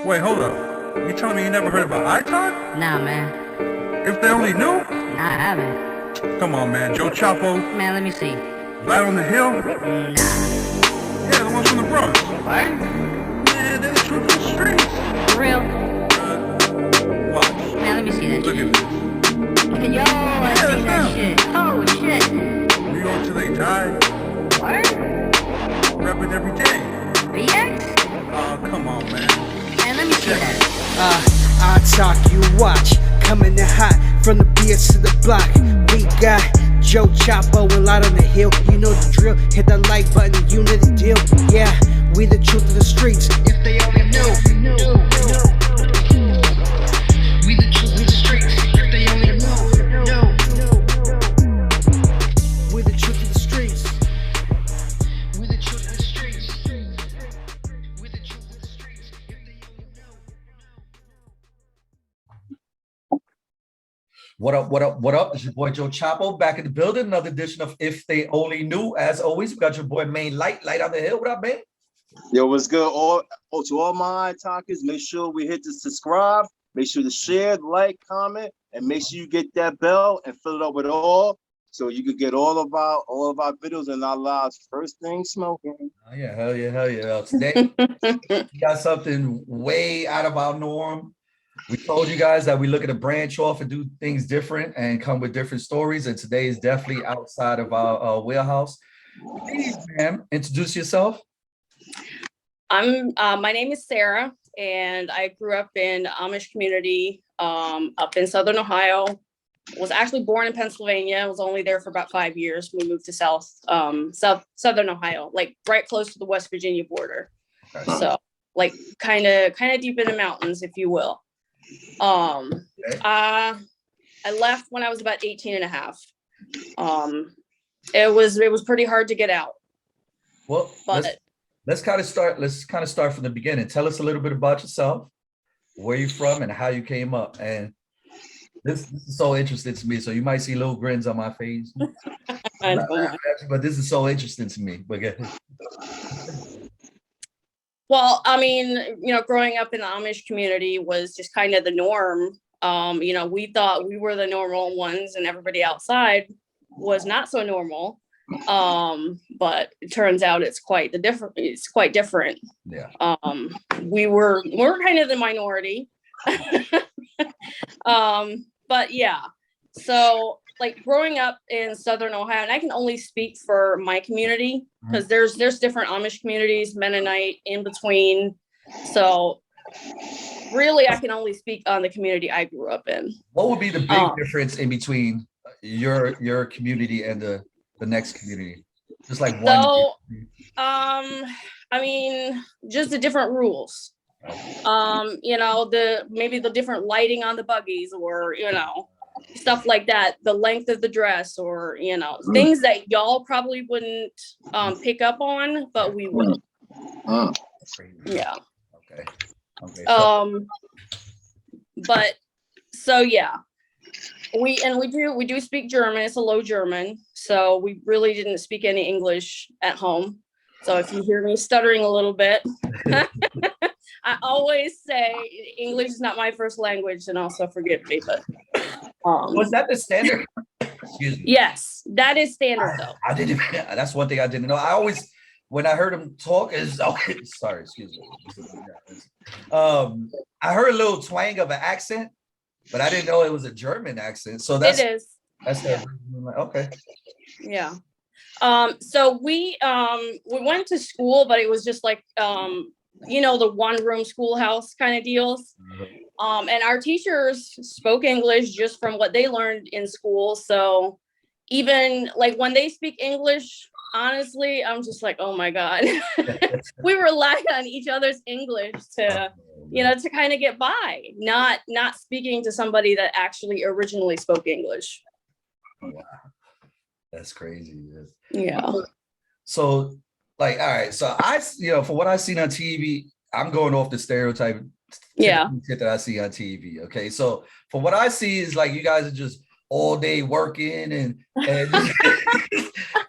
Wait, hold up. You telling me you never heard about ITOK? Nah, man. If they only knew? Nah, I haven't. Come on, man. Joe Chapo, Man, let me see. Light on the Hill? Nah. Yeah, the ones from the Bronx. What? Man, they're the truth of the streets. For real? Watch. Man, let me see that Look shit. at this. Yo, I Yeah, see that it's shit. Oh, shit. New York till they die. What? Rapping every day. BX? Oh, come on, man. Man, let me see that. I talk, you watch, coming in hot from the BS to the block. We got Joe Chapo and Light on the Hill. You know the drill. Hit that like button, you know the deal. Yeah, we the truth of the streets. If they only knew. We the truth of the streets. If they only knew. We the truth of the streets. We the truth of the streets. We the truth of the streets. If they only knew. What up, what up, what up? It's your boy Joe Chapo back in the building. Another edition of If They Only Knew. As always, we got your boy Main Light on the Hill. What up, man? Yo, what's good? To all my talkers, make sure we hit the subscribe, make sure to share, like, comment, and make sure you get that bell and fill it up with all, so you can get all of our videos and our lives first thing smoking. Oh, yeah, hell yeah. Today, we got something way out of our norm. We told you guys that we look at a branch off and do things different and come with different stories. And today is definitely outside of our wheelhouse. Please, ma'am, introduce yourself. My name is Sarah, and I grew up in the Amish community up in Southern Ohio. Was actually born in Pennsylvania. Was only there for about 5 years. We moved to Southern Ohio, like right close to the West Virginia border. Okay. So like kind of deep in the mountains, if you will. I left when I was about 18 and a half. It was pretty hard to get out. Well, but let's kind of start from the beginning. Tell us a little bit about yourself, where you're from, and how you came up. And this is so interesting to me. So you might see little grins on my face. I know. But this is so interesting to me. Well, I mean, growing up in the Amish community was just kind of the norm. We thought we were the normal ones and everybody outside was not so normal. But it turns out it's quite different. Yeah. We're kind of the minority. But yeah. So like growing up in Southern Ohio, and I can only speak for my community because there's different Amish communities, Mennonite in between. So really I can only speak on the community I grew up in. What would be the big difference in between your community and the next community? Just like one. So, I mean, just the different rules. Maybe the different lighting on the buggies, or stuff like that. The length of the dress, or things that y'all probably wouldn't pick up on, but we will. Yeah. Okay. But so yeah. We do speak German. It's a Low German, so we really didn't speak any English at home. So if you hear me stuttering a little bit, I always say English is not my first language, and also forgive me. But was that the standard? Excuse me. Yes, that is standard though. I didn't. That's one thing I didn't know. I always, when I heard him talk, sorry, excuse me. I heard a little twang of an accent. But I didn't know it was a German accent. So it is. That's okay. Yeah. So we went to school, but it was just like the one room schoolhouse kind of deals. And our teachers spoke English just from what they learned in school. So even like when they speak English, honestly, I'm just like, oh my God. We rely on each other's English to kind of get by, not speaking to somebody that actually originally spoke English. Wow. That's crazy. Yeah. So like, all right. So from what I've seen on TV, I'm going off the stereotype. Yeah. That I see on TV. Okay. So from what I see is like, you guys are just all day working and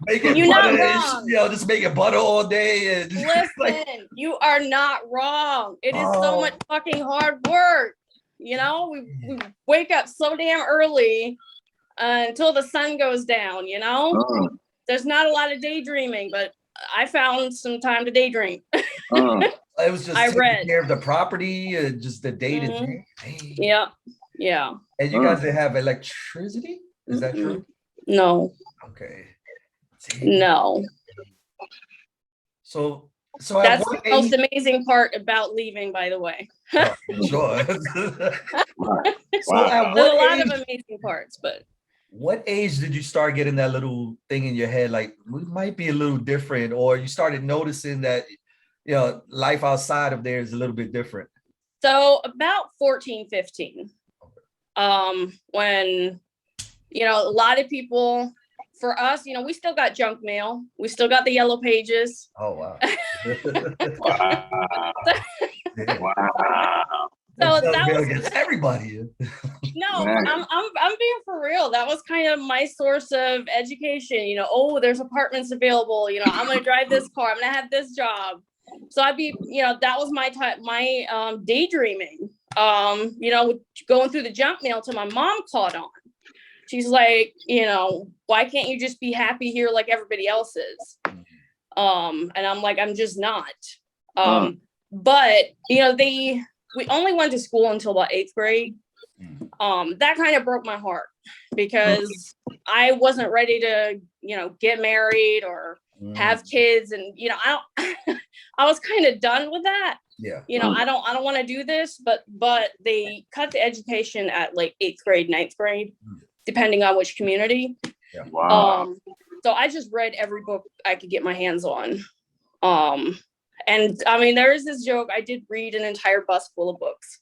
making You're not butter, wrong. you know, just making butter all day and Listen, you are not wrong. It is so Oh. much fucking hard work. You know, we wake up so damn early until the sun goes down, you know? There's not a lot of daydreaming, but I found some time to daydream. it was just I taking read. care of the property and just the day to Mhm. day. Dang. Yeah. Yeah. And you guys didn't have electricity? Is that true? No. Okay. Dang. No. So at That's what the most age? amazing part about leaving, by the way. Oh, sure. So at There's a what lot age? of amazing parts, but What age did you start getting that little thing in your head, like we might be a little different, or you started noticing that, you know, life outside of there is a little bit different? so about 14, 15. When, you know, a lot of people, for us, you know, we still got junk mail. We still got the yellow pages. Oh wow. So That that was against everybody. no, I'm being for real. That was kind of my source of education. You know, oh, there's apartments available. You know, I'm gonna drive this car. I'm gonna have this job. So I'd be, you know, that was my time, my daydreaming. You know, going through the junk mail till my mom caught on. She's like, you know, why can't you just be happy here like everybody else is? And I'm like, I'm just not. But you know, we only went to school until about 8th grade. That kind of broke my heart because I wasn't ready to, you know, get married or have kids. And, you know, I was kind of done with that. Yeah. You know, I don't want to do this, but they cut the education at like 8th grade, 9th grade, depending on which community. Yeah. Wow. So I just read every book I could get my hands on. And I mean, there is this joke. I did read an entire bus full of books.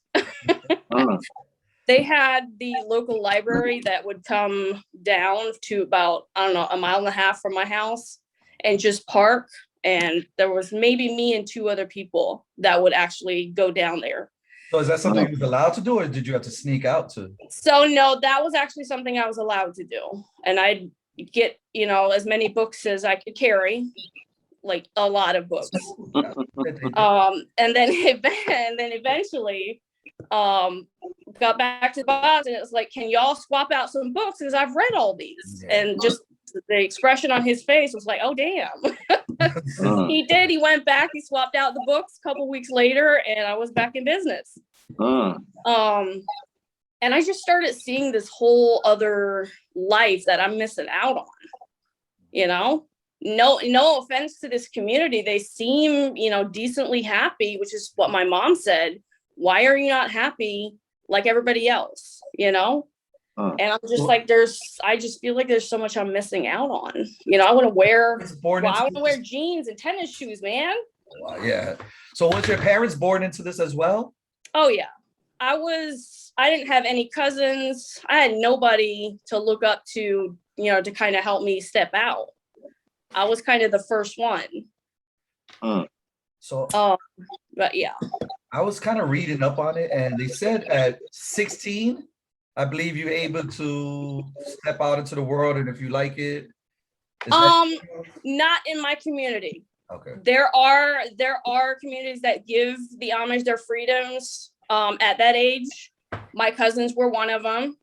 They had the local library that would come down to about, I don't know, 1.5 miles from my house and just park. And there was maybe me and 2 other people that would actually go down there. So is that something you was allowed to do, or did you have to sneak out to? So no, that was actually something I was allowed to do. And I'd get, you know, as many books as I could carry, like a lot of books. And then eventually got back to the box, and it was like, can y'all swap out some books because I've read all these? And just the expression on his face was like, oh damn. He did. He went back, he swapped out the books a couple weeks later, and I was back in business. And I just started seeing this whole other life that I'm missing out on. You know, no offense to this community. They seem, you know, decently happy, which is what my mom said. Why are you not happy like everybody else? You know? And I'm just like, I just feel like there's so much I'm missing out on. You know, I want to wear jeans and tennis shoes, man. Yeah. So was your parents born into this as well? Oh yeah. I didn't have any cousins. I had nobody to look up to, you know, to kind of help me step out. I was kind of the first one. So, but yeah. I was kind of reading up on it, and they said at 16, I believe you're able to step out into the world, and if you like it. Not in my community. Okay. There are communities that give the Amish their freedoms at that age. My cousins were one of them,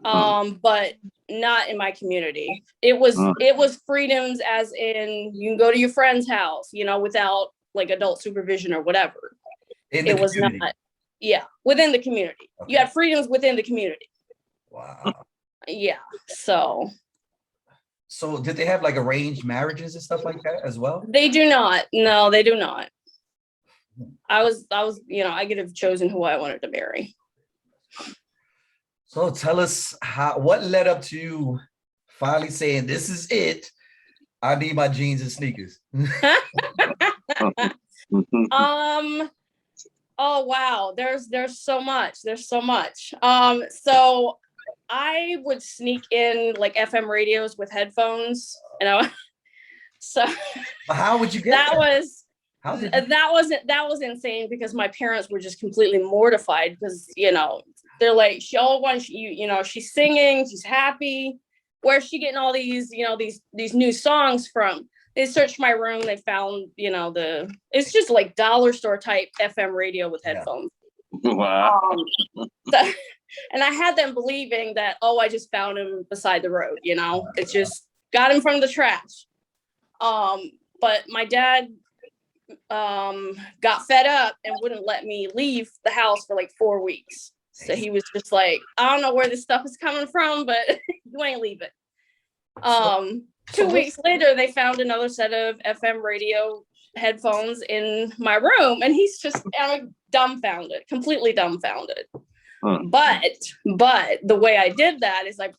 but not in my community. It was freedoms as in you can go to your friend's house, you know, without like adult supervision or whatever. It was not, within the community. Okay. You had freedoms within the community. Wow. Yeah. So did they have like arranged marriages and stuff like that as well? They do not. No, they do not. I was, you know, I could have chosen who I wanted to marry. So tell us what led up to you finally saying, this is it. I need my jeans and sneakers. Oh wow, there's so much. So I would sneak in like FM radios with headphones, you know. So how would you get that? That was insane because my parents were just completely mortified because, you know, they're like, she all wants you, you know, she's singing, she's happy. where's she getting all these, these new songs from? They searched my room. They found, it's just like dollar store type FM radio with headphones. Wow. And I had them believing that, oh, I just found him beside the road. It's just got him from the trash. But my dad got fed up and wouldn't let me leave the house for like 4 weeks. So he was just like, I don't know where this stuff is coming from, but you ain't leaving. 2 weeks later, they found another set of FM radio headphones in my room, and he's just dumbfounded, completely dumbfounded. But the way I did that is I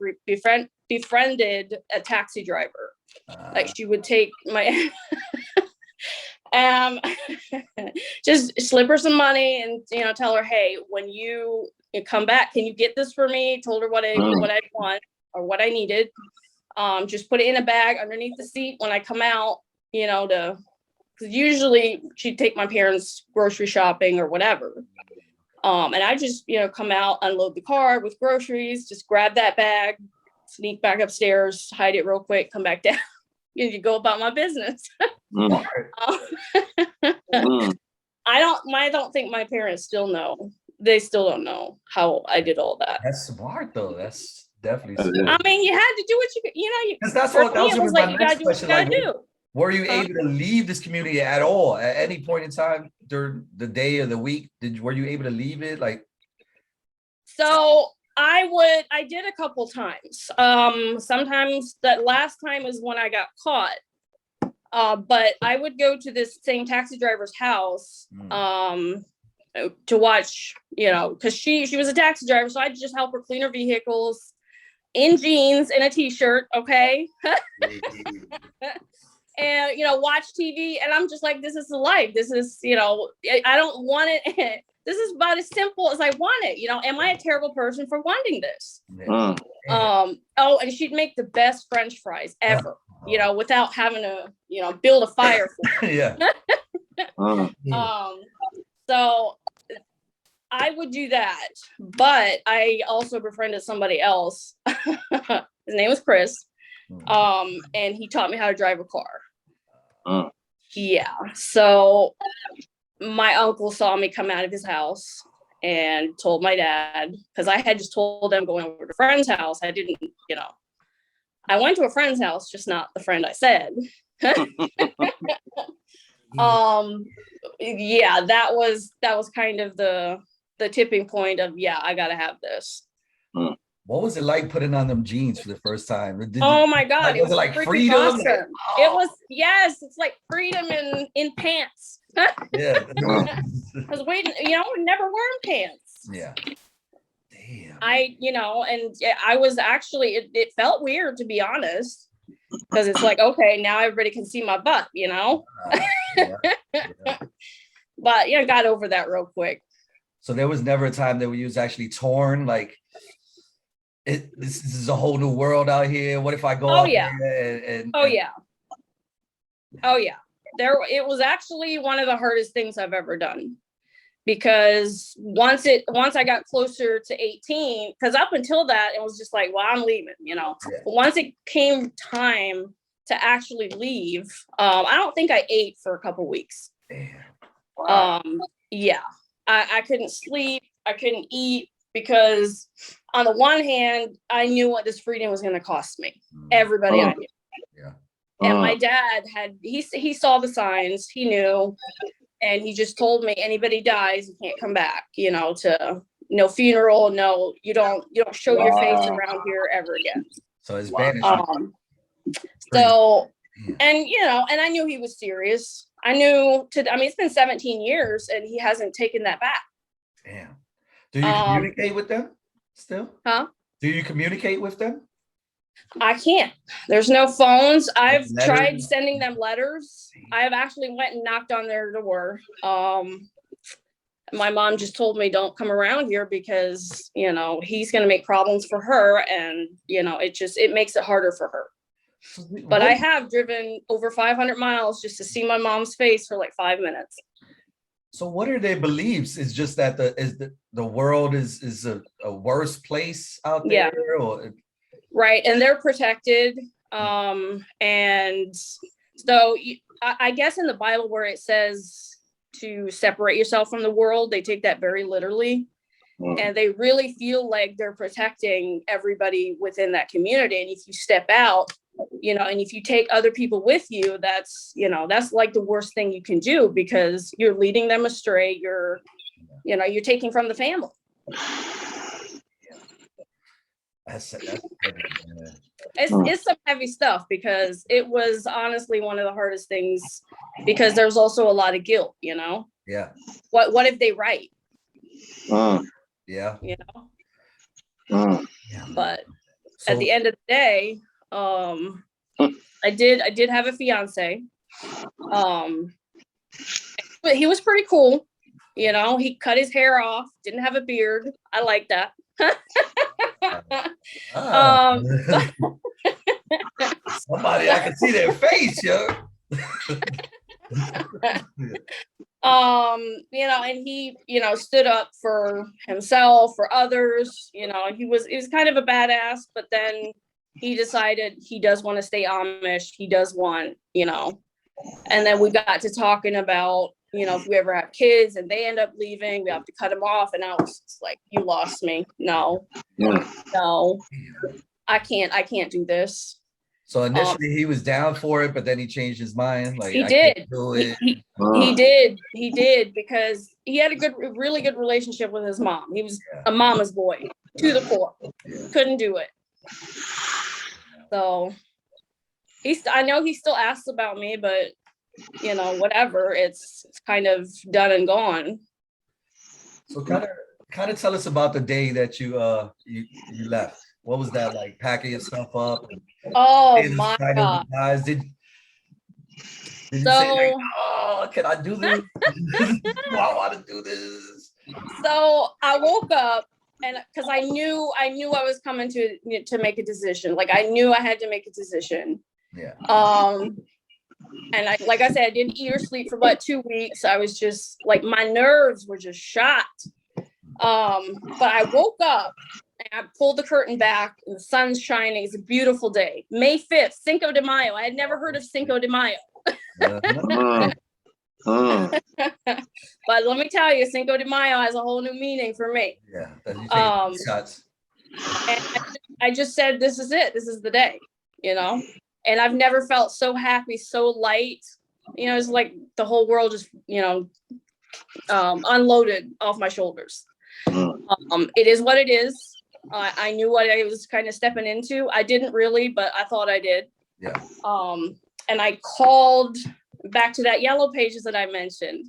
befriended a taxi driver. Like she would take my just slip her some money and tell her, hey, when you come back, can you get this for me? Told her what I want or what I needed. Just put it in a bag underneath the seat when I come out, because usually she'd take my parents grocery shopping or whatever. And I just, come out, unload the car with groceries, just grab that bag, sneak back upstairs, hide it real quick, come back down, you go about my business. I don't think my parents still know. They still don't know how I did all that. That's smart though. That's definitely smart. I mean, you had to do what because that's what that was like, my you gotta next do what you question. gotta do. Were you able to leave this community at all at any point in time during the day or the week? Were you able to leave it? Like, so I did a couple times. Sometimes that last time is when I got caught. But I would go to this same taxi driver's house to watch, because she was a taxi driver, so I'd just help her clean her vehicles in jeans and a t-shirt, okay? And watch TV, and I'm just like, this is the life. This is, I don't want it. This is about as simple as I want it. Am I a terrible person for wanting this? Oh, and she'd make the best French fries ever, without having to, build a fire for it. yeah. So I would do that, but I also befriended somebody else. His name was Chris. And he taught me how to drive a car. Yeah. So my uncle saw me come out of his house and told my dad, because I had just told them going over to a friend's house. I didn't, I went to a friend's house, just not the friend I said. Yeah, that was kind of the tipping point of, yeah, I gotta have this. What was it like putting on them jeans for the first time? Oh my God. Was it like freedom? Awesome. It was, yes, it's like freedom in pants. Yeah. I was waiting, never wearing pants. Yeah. Damn. And I was actually, it felt weird, to be honest, because it's like, okay, now everybody can see my butt, Yeah. But I got over that real quick. So there was never a time that we was actually torn, like, this is a whole new world out here. What if I go out there Oh yeah. It was actually one of the hardest things I've ever done, because once I got closer to 18, because up until that it was just like, well, I'm leaving, But once it came time to actually leave, I don't think I ate for a couple weeks. Wow. Yeah, I couldn't sleep, I couldn't eat, because on the one hand, I knew what this freedom was going to cost me. Everybody I knew. Yeah. And my dad he saw the signs, he knew, and he just told me, anybody dies, you can't come back, to no funeral, no, you don't show your face around here ever again. So it's banished. So, and and I knew he was serious. I knew it's been 17 years and he hasn't taken that back. Damn. Do you communicate with them still? Huh? Do you communicate with them? I can't. There's no phones. I've tried sending them letters. I've actually went and knocked on their door. My mom just told me, don't come around here because, he's going to make problems for her. And, it makes it harder for her. But I have driven over 500 miles just to see my mom's face for like 5 minutes. So what are their beliefs? It's just that the world is a worse place out there? Yeah. Or right, and they're protected. And so I guess in the Bible where it says to separate yourself from the world, they take that very literally. And they really feel like they're protecting everybody within that community. And if you step out, and if you take other people with you, that's like the worst thing you can do, because you're leading them astray. You're taking from the family. That's heavy, man. It's some heavy stuff, because it was honestly one of the hardest things, because there's also a lot of guilt, Yeah. What if they write? Yeah. But So, at the end of the day, I did have a fiance. But he was pretty cool. He cut his hair off, didn't have a beard. I like that. somebody, I can see their face, yo. And he, stood up for himself, for others. He was kind of a badass, but then he decided he does want to stay Amish. He does want, and then we got to talking about, if we ever have kids and they end up leaving, we have to cut them off. And I was just like, you lost me. No, I can't do this. So initially he was down for it, but then he changed his mind. Like, he I did. can't do it. He did, because he had a really good relationship with his mom. He was a mama's boy to the core. Couldn't do it. So I know he still asks about me, but whatever. It's kind of done and gone. So kind of tell us about the day that you left. What was that like? Packing your stuff up? Oh my God! Guys, did you say like, oh, can I do this? Do I want to do this? So I woke up, and because I knew I was coming to make a decision. Like, I knew I had to make a decision. Yeah. And like I said, I didn't eat or sleep for about 2 weeks. I was just like, my nerves were just shot. But I woke up and I pulled the curtain back, and the sun's shining. It's a beautiful day. May 5th, Cinco de Mayo. I had never heard of Cinco de Mayo. But let me tell you, Cinco de Mayo has a whole new meaning for me. Yeah. You take shots. And I just said, this is it. This is the day, and I've never felt so happy, so light. It's like the whole world just, unloaded off my shoulders. It is what it is. I knew what I was kind of stepping into. I didn't really, but I thought I did. Yeah. And I called back to that yellow pages that I mentioned.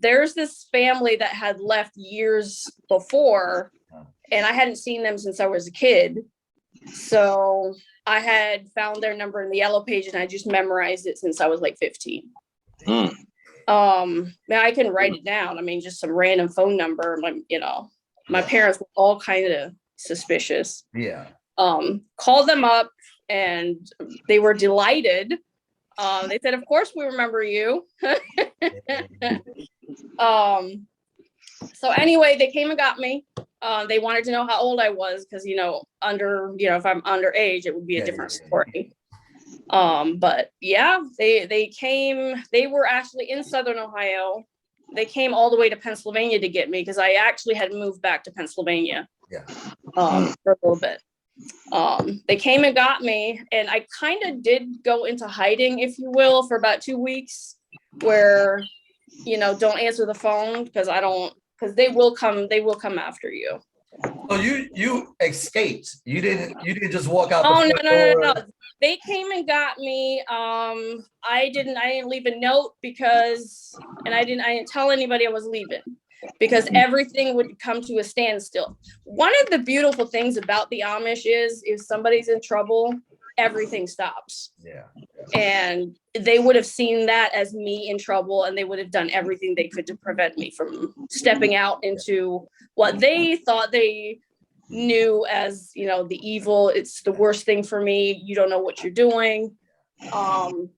There's this family that had left years before, and I hadn't seen them since I was a kid. So I had found their number in the yellow page, and I just memorized it since I was like 15. Now I can write it down. I mean, just some random phone number. My parents were all kind of suspicious. Yeah. Called them up, and they were delighted. They said, "Of course we remember you." So anyway, they came and got me. They wanted to know how old I was, because if I'm underage, it would be a different story. But yeah, they came. They were actually in Southern Ohio. They came all the way to Pennsylvania to get me, because I actually had moved back to Pennsylvania. Yeah. For a little bit. They came and got me, and I kind of did go into hiding, if you will, for about 2 weeks, where don't answer the phone, because they will come after you. So you escaped. You didn't just walk out. Oh, no. They came and got me. I didn't leave a note, because, and I didn't tell anybody I was leaving, because everything would come to a standstill. One of the beautiful things about the Amish is, if somebody's in trouble, everything stops. Yeah. And they would have seen that as me in trouble, and they would have done everything they could to prevent me from stepping out into what they thought they knew as, the evil. It's the worst thing for me. You don't know what you're doing. So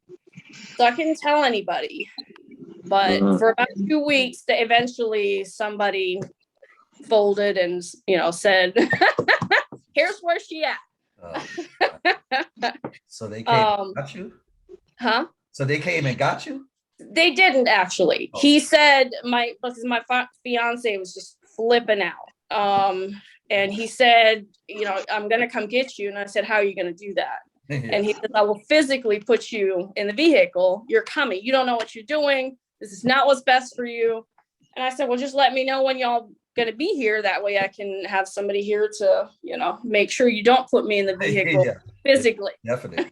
I couldn't tell anybody. But for about 2 weeks, eventually somebody folded and, said, here's where she at. So they came and got you? Huh? So they came and got you? They didn't actually. Oh. He said because my fiance was just flipping out. And he said, you know, I'm gonna come get you. And I said, how are you gonna do that? Yeah. And he said, I will physically put you in the vehicle. You're coming. You don't know what you're doing. This is not what's best for you. And I said, well, just let me know when y'all gonna be here. That way I can have somebody here to, you know, make sure you don't put me in the vehicle Yeah. physically. Definitely.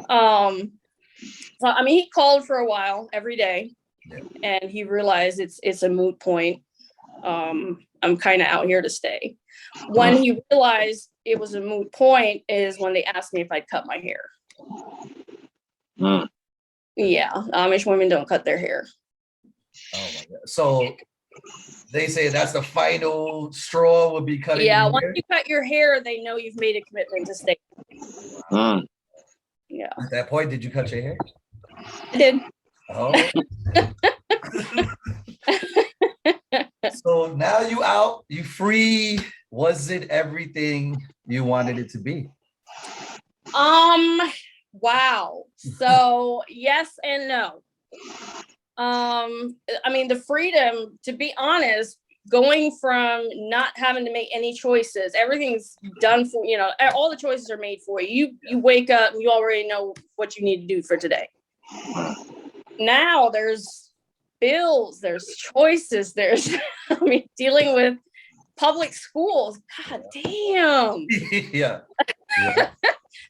So I mean, he called for a while every day, Yeah. and he realized it's a moot point. I'm kind of out here to stay. When he realized it was a moot point is when they asked me if I'd cut my hair. Yeah, Amish women don't cut their hair. Oh my God. So they say that's the final straw will be cutting. Yeah, your once hair? you cut your hair, they know you've made a commitment to stay. Yeah, At that point, did you cut your hair? I did. Oh. So now you out, you free. Was it everything you wanted it to be? Wow. So yes and no. I mean, the freedom, to be honest, going from not having to make any choices, everything's done for, you know, all the choices are made for you. You wake up and you already know what you need to do for today. Now there's bills, there's choices, there's, I mean, dealing with public schools. God damn. Yeah.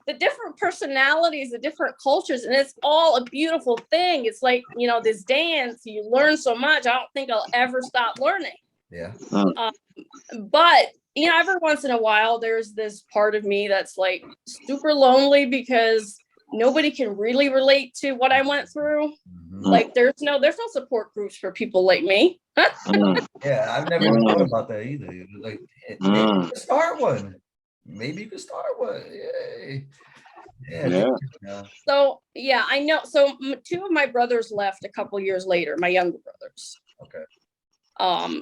The different personalities, the different cultures, and it's all a beautiful thing. It's like, you know, this dance, you learn so much. I don't think I'll ever stop learning. Yeah. But, you know, every once in a while, there's this part of me that's like super lonely because nobody can really relate to what I went through. Like there's no support groups for people like me. Yeah, I've never even thought about that either. Like, maybe you could start one. Maybe you could start one. Yay. Yeah. So yeah, I know. So two of my brothers left a couple years later, my younger brothers. Okay.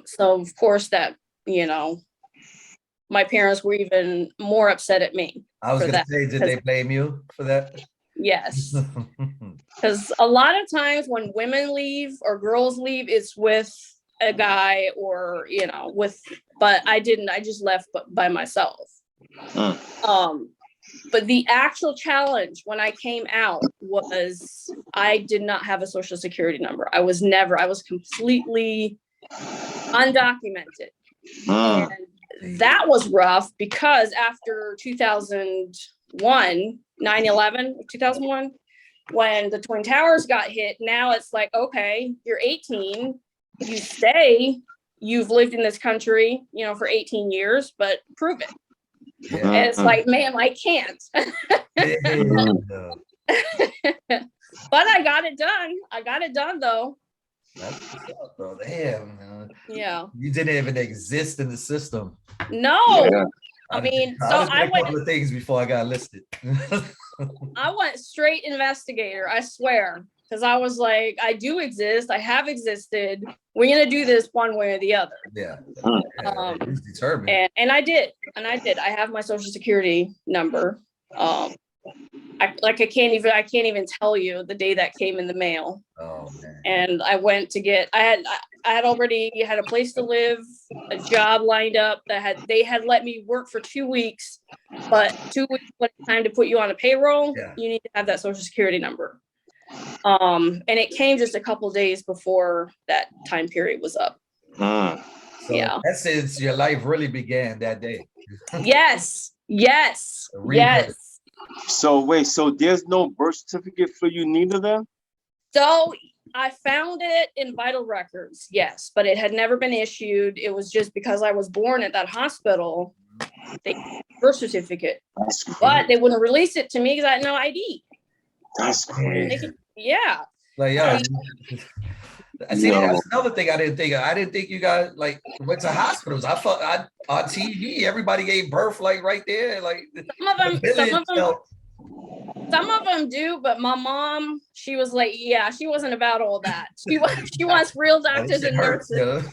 So of course that, you know, my parents were even more upset at me. I was gonna say, did they blame you for that? Yes. Because a lot of times when women leave or girls leave, it's with a guy or, you know, but I didn't, I just left by myself. But the actual challenge when I came out was I did not have a social security number. I was completely undocumented. And that was rough because after 2001, 9/11, 2001, when the Twin Towers got hit, now it's like, okay, you're 18, you stay, you've lived in this country, you know, for 18 years, but prove it. Yeah. And it's like, ma'am, I can't. But I got it done. I got it done though. That's what's up, though. Damn. Yeah. You didn't even exist in the system. No. Yeah. I mean, I so did a couple of things before I got listed. I went straight investigator, I swear. Because I was like, I do exist. I have existed. We're going to do this one way or the other. Yeah. He's determined. And I did. I have my social security number. I can't even tell you the day that came in the mail. Oh man. And I went to get, I had already had a place to live, a job lined up they had let me work for 2 weeks, but 2 weeks when it's time to put you on a payroll, you need to have that social security number. And it came just a couple of days before that time period was up. So in essence, your life really began that day. Yes. So wait, so there's no birth certificate for you neither then? So I found it in vital records, yes, but it had never been issued. It was just because I was born at that hospital, they birth certificate, but they wouldn't release it to me because I had no ID. That's crazy. Like, yeah. See, that's another thing I didn't think of. I didn't think you guys like went to hospitals. I thought on TV everybody gave birth like right there. Like some of them do, but my mom, she was like, yeah, she wasn't about all that. She wants real doctors and nurses.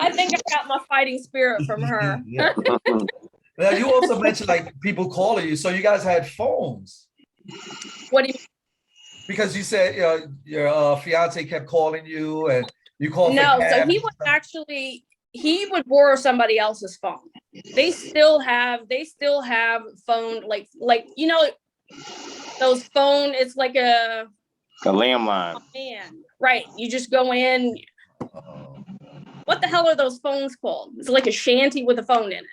I think I got my fighting spirit from her. Now you also mentioned like people calling you, so you guys had phones What do you because you said your fiance kept calling you and you called for No, so cabs. he would borrow somebody else's phone. They still have phone like you know those phone, it's like a landline. man, right? You just go in. Oh, What the hell are those phones called? It's like a shanty with a phone in it.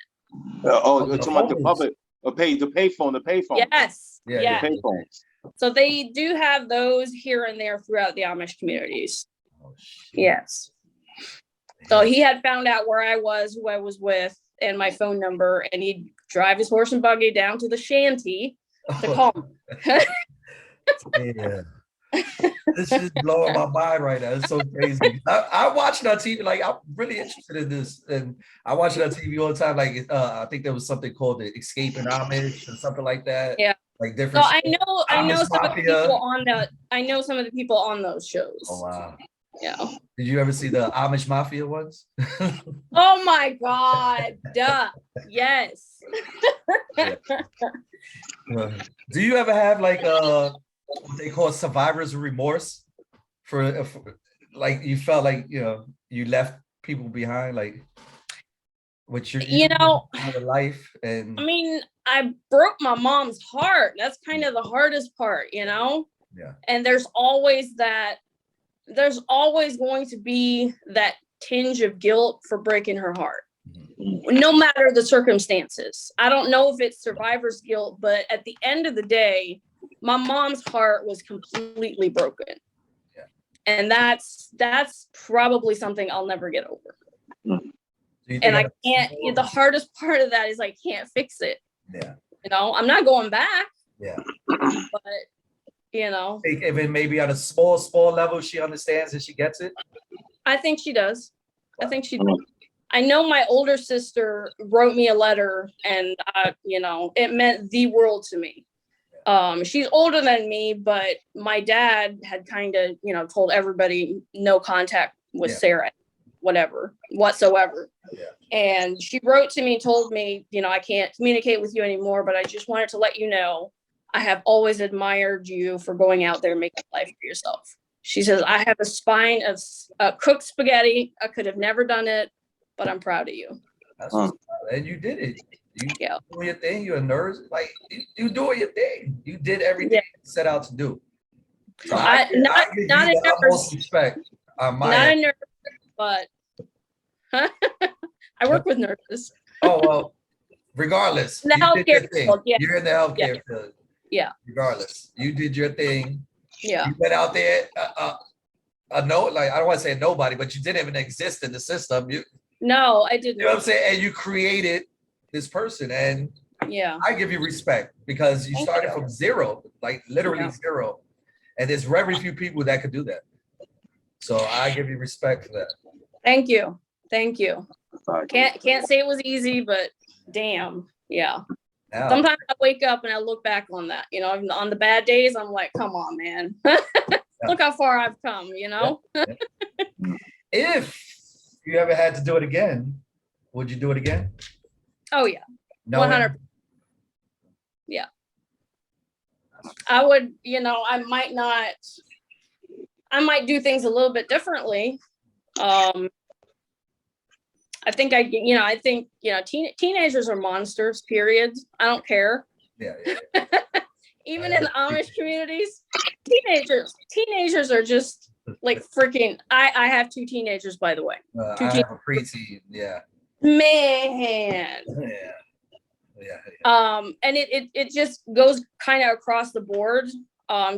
You're talking about the public, the payphone. Yes. Yeah, Yeah. The payphones. So they do have those here and there throughout the Amish communities. oh shit. Yes. So he had found out where I was, who I was with, and my phone number, and he'd drive his horse and buggy down to the shanty to call me. Yeah. This is blowing my mind right now. It's so crazy. I watch it on TV. Like I'm really interested in this, and I watch it on TV all the time. Like I think there was something called the Escaping Amish or something like that. Yeah. Like different. So I know Amish some of the Mafia. people on that. I know some of the people on those shows. Oh wow. Yeah. Did you ever see the Amish Mafia ones? Oh my God. Duh. Yes. Do you ever have like what they call survivor's remorse for like you felt like you left people behind like with your life and I mean, I broke my mom's heart. That's kind of the hardest part, Yeah. And there's always going to be that tinge of guilt for breaking her heart, no matter the circumstances. I don't know if it's survivor's guilt, but at the end of the day, my mom's heart was completely broken. Yeah. And that's probably something I'll never get over. And I can't, the hardest part of that is I can't fix it. Yeah. I'm not going back. Yeah. But even maybe at a small level, she understands and she gets it. I think she does. I think she does. I know my older sister wrote me a letter, and it meant the world to me. She's older than me, but my dad had kind of, told everybody no contact with Sarah, whatsoever. Yeah. And she wrote to me, told me, I can't communicate with you anymore, but I just wanted to let you know, I have always admired you for going out there and making life for yourself. She says, I have a spine of cooked spaghetti. I could have never done it, but I'm proud of you. And you did it. You Yeah. doing your thing. You're a nurse. Like you doing your thing. You did everything you set out to do. So I give not you a the nurse. utmost respect on my Not end. a nurse, but I work with nurses. Oh well, regardless, In the you did healthcare your thing. field, yeah. You're in the healthcare field. Yeah. Regardless, you did your thing. Yeah. You went out there. I don't want to say nobody, but you didn't even exist in the system. No, I didn't. You know what I'm saying? And you created this person, and Yeah. I give you respect because you Thank started you. from zero, like literally Yeah. zero. And there's very few people that could do that. So I give you respect for that. Thank you. Thank you. Can't say it was easy, but damn. Yeah. Now, Sometimes I wake up and I look back on that, on the bad days, I'm like, come on, man. Look how far I've come, if you ever had to do it again, would you do it again? Oh yeah. No. 100%. Yeah. I would, I might do things a little bit differently. I think teenagers are monsters, period. I don't care. Yeah. Even in the Amish communities, teenagers are just like freaking, I have two teenagers, by the way. I have a preteen. Yeah. Man. Yeah. And it just goes kind of across the board.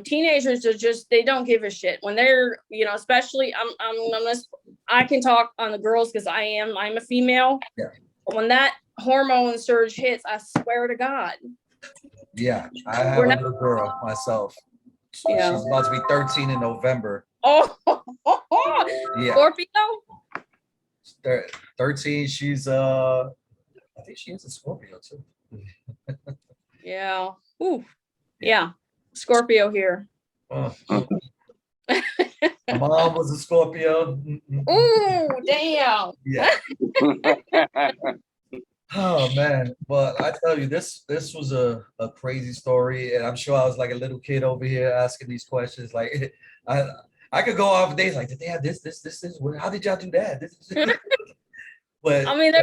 Teenagers are just, they don't give a shit when they're, especially I can talk on the girls because I'm a female. Yeah. But when that hormone surge hits, I swear to God. Yeah. I have a little girl myself. Yeah. She's about to be 13 in November. Oh, Yeah. Scorpio? 13. She's I think she is a Scorpio too. Yeah. Ooh. Yeah. Scorpio here. My mom was a Scorpio. Ooh, damn. Yeah. Oh man, but I tell you, this was a crazy story, and I'm sure I was like a little kid over here asking these questions. Like, I I could go off days like, did they have this? How did y'all do that? But I mean,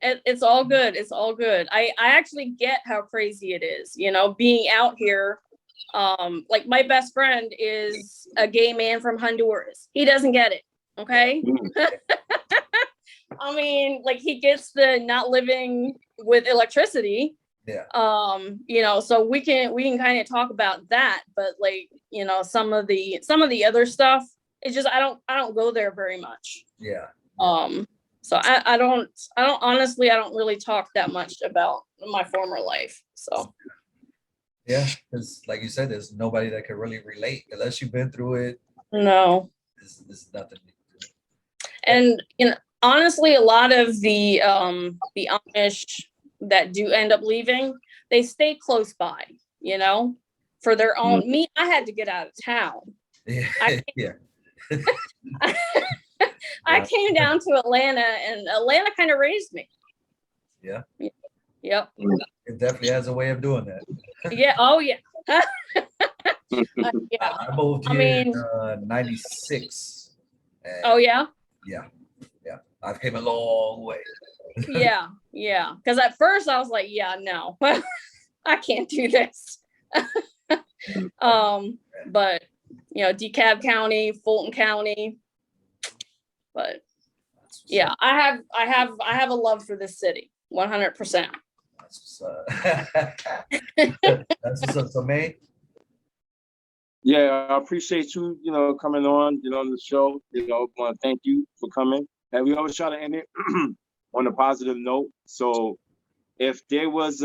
it's all good. It's all good. I actually get how crazy it is, you know, being out here. Like my best friend is a gay man from Honduras. He doesn't get it. Okay. I mean, like he gets the not living with electricity. yeah, You know, so we can kind of talk about that, but like, you know, some of the other stuff, it's just I don't go there very much. yeah, So I don't honestly, I don't really talk that much about my former life. So yeah. Because like you said, there's nobody that can really relate unless you've been through it. no. There's nothing. And you know, honestly, a lot of the Amish that do end up leaving, they stay close by, you know, for their own. Me, I had to get out of town. Yeah, I yeah, I came down to Atlanta, and Atlanta kind of raised me. yeah. Yep. It definitely has a way of doing that. Yeah. Oh yeah. Yeah. I moved I here mean, in '96. oh yeah. Yeah, yeah. I've came a long way. Yeah. Yeah. Because at first I was like, yeah, no, I can't do this. But you know, DeKalb County, Fulton County. But yeah, I have a love for this city, 100%. That's that's what's up. So, man, Yeah, I appreciate you, coming on, on the show. Want to thank you for coming. And we always try to end it on a positive note. So if there was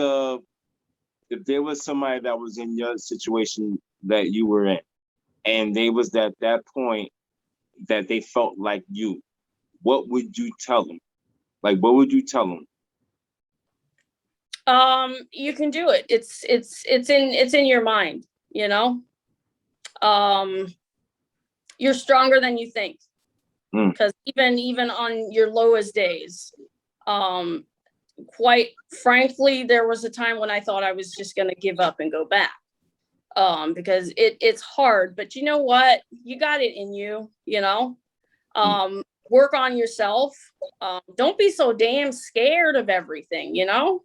somebody that was in your situation that you were in, and they was at that point that they felt like you, what would you tell them? Like, what would you tell them? You can do it. It's in your mind, you know. You're stronger than you think. Because even on your lowest days, quite frankly, there was a time when I thought I was just gonna give up and go back. Because it's hard, but you know what? You got it in you, you know. Work on yourself. Don't be so damn scared of everything, you know.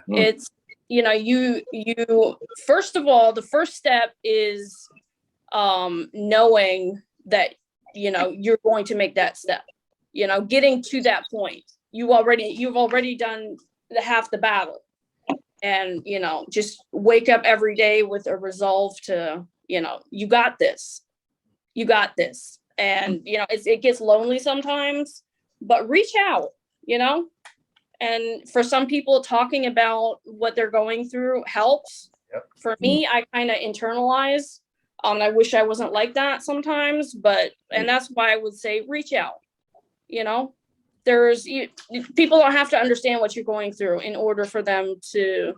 It's, you know, you first of all, the first step is knowing that, you know, you're going to make that step, you know, getting to that point. You've already done half the battle. And, you know, just wake up every day with a resolve to, you know, you got this. You got this. And, you know, it gets lonely sometimes, but reach out, you know. And for some people, talking about what they're going through helps. Yep. For me, I kind of internalize. I wish I wasn't like that sometimes, and that's why I would say reach out. You know, people don't have to understand what you're going through in order for them to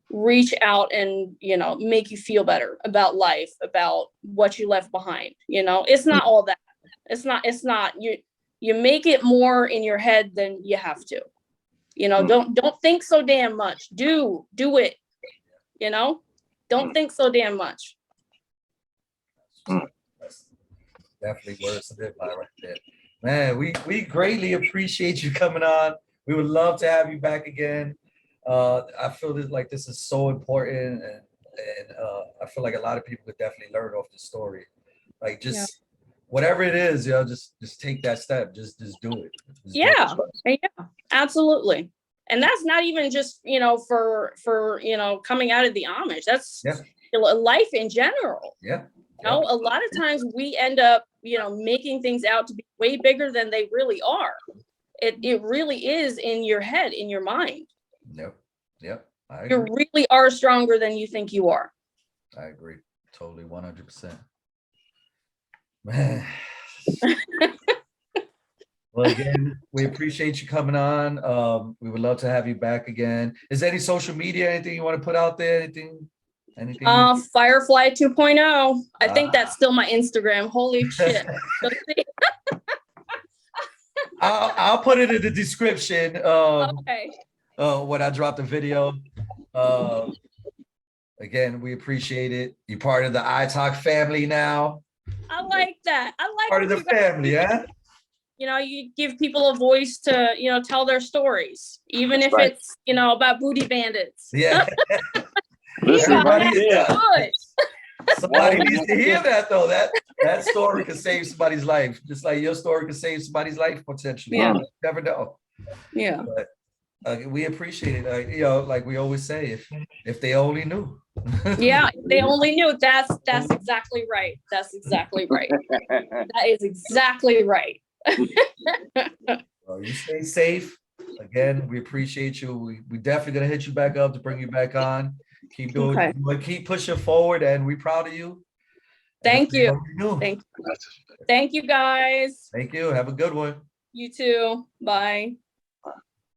reach out and, you know, make you feel better about life, about what you left behind. You know, it's not all that. It's not. You make it more in your head than you have to. You know, don't think so damn much. Do it. You know, don't think so damn much. that's definitely words to live by right there. Man, we greatly appreciate you coming on. We would love to have you back again. I feel this is so important, and I feel like a lot of people could definitely learn off the story. Like just whatever it is, just take that step. Just do it. Yeah, absolutely. And that's not even just, you know, for you know, coming out of the Amish. That's life in general. Yeah. You know, a lot of times we end up, you know, making things out to be way bigger than they really are. It really is in your head, in your mind. Yep. You really are stronger than you think you are. I agree. Totally 100%. Man. Well, again, we appreciate you coming on. We would love to have you back again. Is there any social media, anything you want to put out there? Anything? Firefly 2.0. I think that's still my Instagram. Holy shit. I'll put it in the description. Okay. when I dropped the video. Again, we appreciate it. You're part of the ITOK family now. I like that. I like Part of when the you guys, family, huh? you know, you give people a voice to, you know, tell their stories, even if Right. it's, you know, about booty bandits. Yeah. Listen, Everybody- yeah. Good. Somebody needs to hear that though. That story could save somebody's life, just like your story could save somebody's life potentially. Yeah. You never know. Yeah. We appreciate it. You know, like we always say, if they only knew. Yeah, they only knew. That's exactly right. That's exactly right. That is exactly right. Well, you stay safe. Again, we appreciate you. We definitely gonna hit you back up to bring you back on. Keep doing, Okay. but keep pushing forward, and we're proud of you. Thank And you. what we do. Thank you guys. Thank you. Have a good one. You too. Bye.